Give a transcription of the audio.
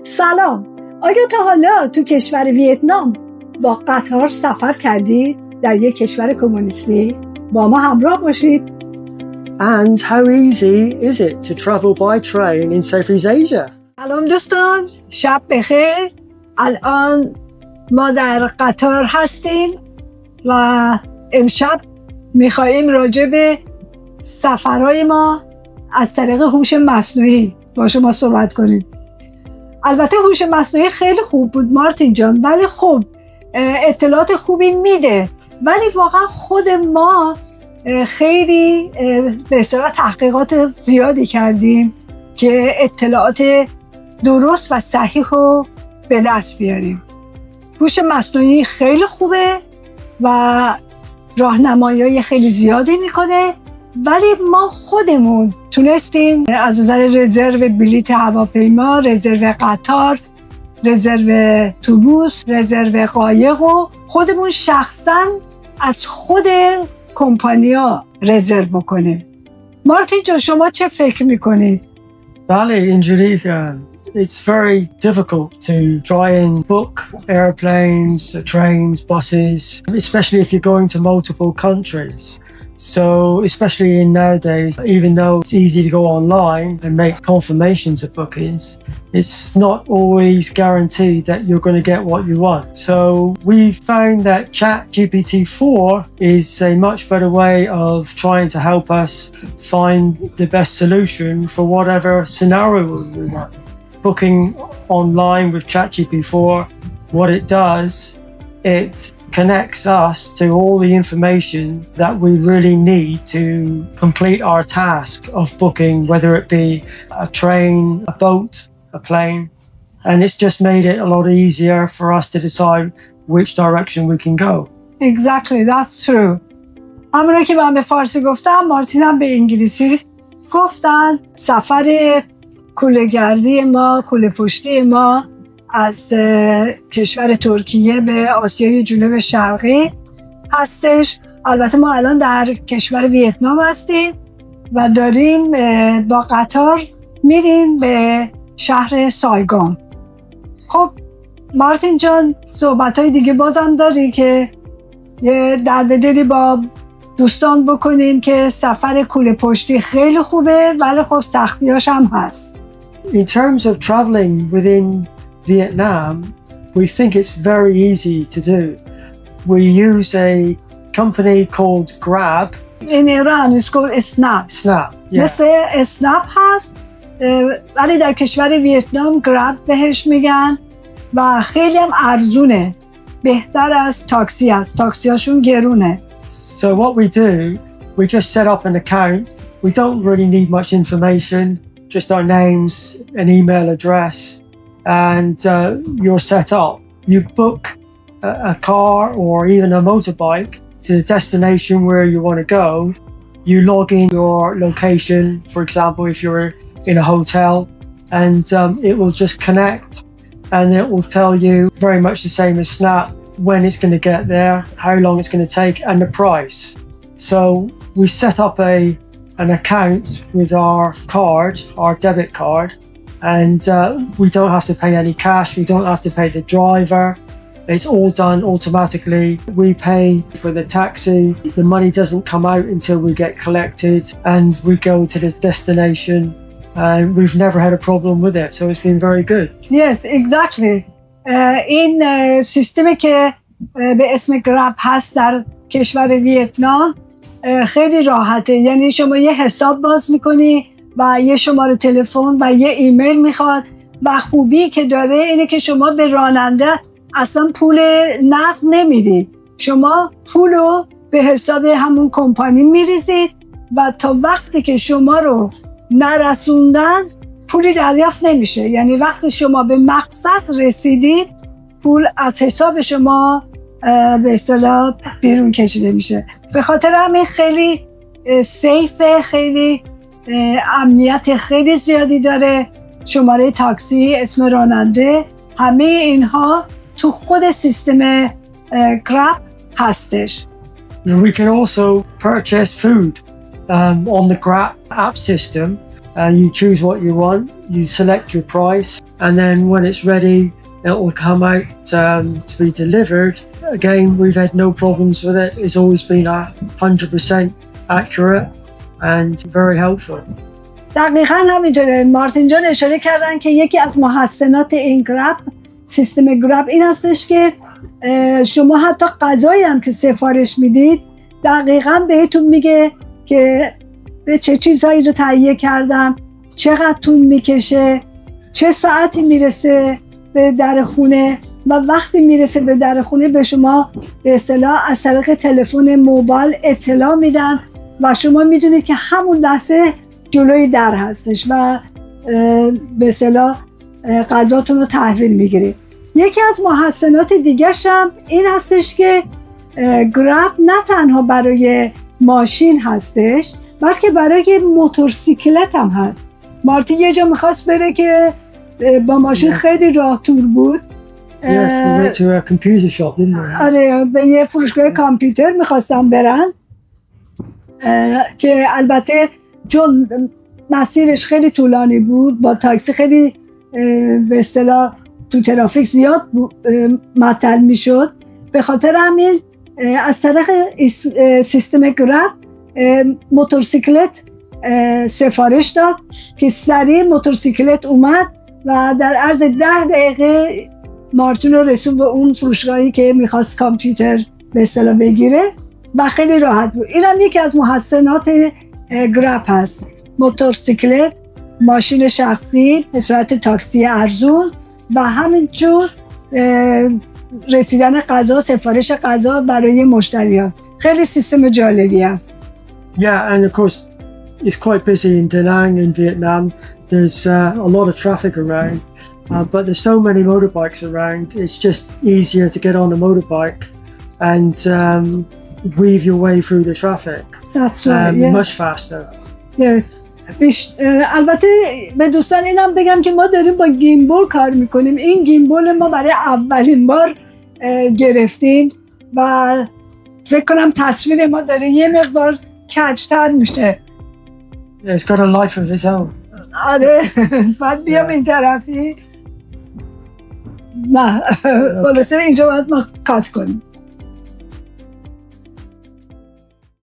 سلام. آیا تا حالا تو کشور ویتنام با قطار سفر کردید؟ در یک کشور کمونیستی؟ با ما همراه باشید. And how easy is it to travel by train in Southeast Asia? سلام دوستان، شب بخیر. الان ما در قطار هستیم و امشب میخواییم راجع به سفرهای ما از طریق هوش مصنوعی با شما صحبت کنیم. البته هوش مصنوعی خیلی خوب بود مارتین جان، ولی خب اطلاعات خوبی میده، ولی واقعا خود ما خیلی به اصطلاح تحقیقات زیادی کردیم که اطلاعات درست و صحیح رو به دست بیاریم. هوش مصنوعی خیلی خوبه و راهنمایی خیلی زیادی میکنه، ولی ما خودمون تونستیم از نظر رزرو بلیط هواپیما، رزرو قطار، رزرو اتوبوس، رزرو قایق و خودمون شخصا از خود کمپانیا رزرو بکنیم. مارتین جان، شما چه فکر میکنید؟ بله، اینجوری it's very difficult to try and book airplanes, trains, buses, especially if you're going to multiple countries. So, especially in nowadays, even though it's easy to go online and make confirmations of bookings, it's not always guaranteed that you're going to get what you want. So, we found that ChatGPT-4 is a much better way of trying to help us find the best solution for whatever scenario we want. Booking online with ChatGPT-4, what it does, it connects us to all the information that we really need to complete our task of booking, whether it be a train, a boat, a plane. And it's just made it a lot easier for us to decide which direction we can go. Exactly, that's true. همونو که من به فارسی گفتم، مارتین هم به انگلیسی گفتن. سفر کوله‌گردی ما، کوله پشتی ما از کشور ترکیه به آسیای جنوب شرقی هستش. البته ما الان در کشور ویتنام هستیم و داریم با قطار میریم به شهر سایگون. خب مارتین جان، صحبت‌های دیگه بازم داری که یه درد دلی با دوستان بکنیم که سفر کوله پشتی خیلی خوبه، ولی خب سختیاش هم هست. In terms of traveling within Vietnam, we think it's very easy to do. We use a company called Grab. In Iran it's called Snap. Snap, yeah. مثل اسنپ هست، ولی در کشور ویتنام گراب بهش میگن و خیلی هم ارزونه، بهتر از تاکسی است. تاکسیاشون گرونه. So what we do, we just set up an account. We don't really need much information, just our names, an email address, and you're set up. You book a car or even a motorbike to the destination where you want to go. You log in your location, for example, if you're in a hotel, and it will just connect, and it will tell you very much the same as Snap, when it's going to get there, how long it's going to take, and the price. So we set up an account with our card, our debit card, and we don't have to pay any cash, we don't have to pay the driver. It's all done automatically. We pay for the taxi, the money doesn't come out until we get collected, and we go to this destination, and we've never had a problem with it, so it's been very good. Yes, exactly. این سیستمی که به اسم گراب هست در کشور ویتنام خیلی راحته. یعنی شما یه حساب باز میکنی و یه شماره تلفن و یه ایمیل میخواد، و خوبی که داره اینه که شما به راننده اصلا پول نقد نمیدید. شما پولو به حساب همون کمپانی میریزید و تا وقتی که شما رو نرسوندن پولی دریافت نمیشه. یعنی وقتی شما به مقصد رسیدید پول از حساب شما به اصطلاح بیرون کشیده میشه. به خاطر همین خیلی سیفه، خیلی امنیت خیلی زیادی داره. شماره تاکسی، اسم راننده، همه اینها تو خود سیستم گراب هستش. We can also purchase food on the Grab app system. You choose what you want, you select your price, and then when it's ready, it will come out to be delivered. Again, we've had no problems with it. It's always been 100% accurate and very helpful. دقیقاً همینطوره. مارتین جان اشاره کردن که یکی از محسنات این گراب، سیستم گراب این هستش که شما حتی غذایی هم که سفارش میدید دقیقاً بهتون میگه که به چه چیزهایی رو تهیه کردم، چقدر طول میکشه، چه ساعتی میرسه به در خونه و وقتی میرسه به در خونه به شما به اصطلاح از طریق تلفن موبایل اطلاع میدن و شما میدونید که همون لحظه جلوی در هستش و به اصطلاح غذاتون رو تحویل میگیرید. یکی از محسنات دیگه‌ش هم این هستش که گراب نه تنها برای ماشین هستش بلکه برای موتورسیکلت هم هست. مارتین یه جا میخواست بره که با ماشین خیلی راه تور بود. Yes, we went to a computer shop, didn't we? آره، به یه فروشگاه کامپیوتر میخواستم برن که البته چون مسیرش خیلی طولانی بود با تاکسی خیلی به اصطلاح تو ترافیک زیاد معطل میشد، به خاطر همین از طریق سیستم گراب موتورسیکلت سفارش داد که سریع موتورسیکلت اومد و در عرض 10 دقیقه مارتین رو رسون به اون فروشگاهی که میخواست کامپیوتر به اصطلاح بگیره و خیلی راحت بود. این هم یکی از محسنات گراب هست. موتورسیکلت، ماشین شخصی به صورت تاکسی ارزون و همینجور رسیدن غذا، سفارش غذا برای مشتریان. خیلی سیستم جالبی است. Yeah, and of course it's quite busy in Da Nang in Vietnam. There's a lot of traffic around, but there's so many motorbikes around. It's just easier to get on a motorbike and weave your way through the traffic. That's right, yeah. Much faster. Yeah. البته به دوستان اینم بگم که ما داریم با گیمبل کار میکنیم. این گیمبل ما برای اولین بار گرفتیم و فکر کنم تصویر ما داره یه مقدار کج‌تر میشه. It's got a life of its own. آره، فقط بیام این طرفی. نه، خلاصه اینجا باید ما کات کنیم.